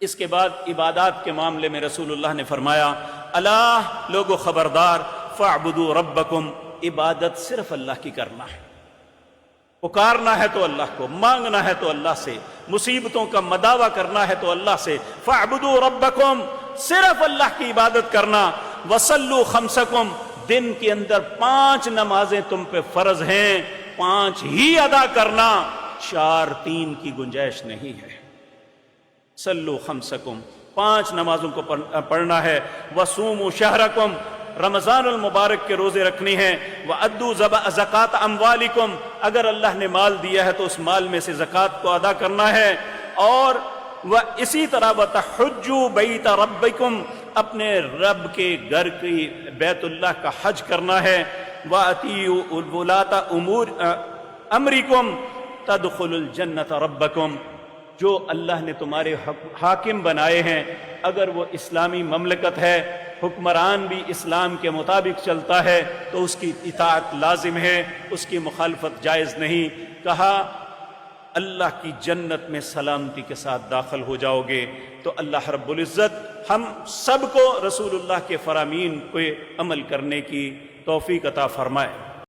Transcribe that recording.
اس کے بعد عبادات کے معاملے میں رسول اللہ نے فرمایا اللہ لوگو خبردار فاعبدوا ربکم، عبادت صرف اللہ کی کرنا ہے، پکارنا ہے تو اللہ کو، مانگنا ہے تو اللہ سے، مصیبتوں کا مداوع کرنا ہے تو اللہ سے، فاعبدوا ربکم، صرف اللہ کی عبادت کرنا، وصلوا خمسکم، دن کے اندر 5 نمازیں تم پہ فرض ہیں، 5 ہی ادا کرنا، 4 3 کی گنجائش نہیں ہے، صلوا خمسکم، 5 نمازوں کو پڑھنا ہے، وصوموا شہرکم، رمضان المبارک کے روزے رکھنے ہیں، وَأَدُّوا زَكَاةَ أَمْوَالِكُمْ، اگر اللہ نے مال دیا ہے تو اس مال میں سے زکوٰۃ کو ادا کرنا ہے، اور اسی طرح وَتَحُجُّوا بَيْتَ رَبِّكُمْ، اپنے رب کے گھر کی بیت اللہ کا حج کرنا ہے، وَأَطِيعُوا وُلَاةَ أَمْرِكُمْ تَدْخُلُوا الْجَنَّةَ رَبَّكُمْ، جو اللہ نے تمہارے حاکم بنائے ہیں، اگر وہ اسلامی مملکت ہے، حکمران بھی اسلام کے مطابق چلتا ہے تو اس کی اطاعت لازم ہے، اس کی مخالفت جائز نہیں۔ کہا اللہ کی جنت میں سلامتی کے ساتھ داخل ہو جاؤ گے، تو اللہ رب العزت ہم سب کو رسول اللہ کے فرامین پہ عمل کرنے کی توفیق عطا فرمائے۔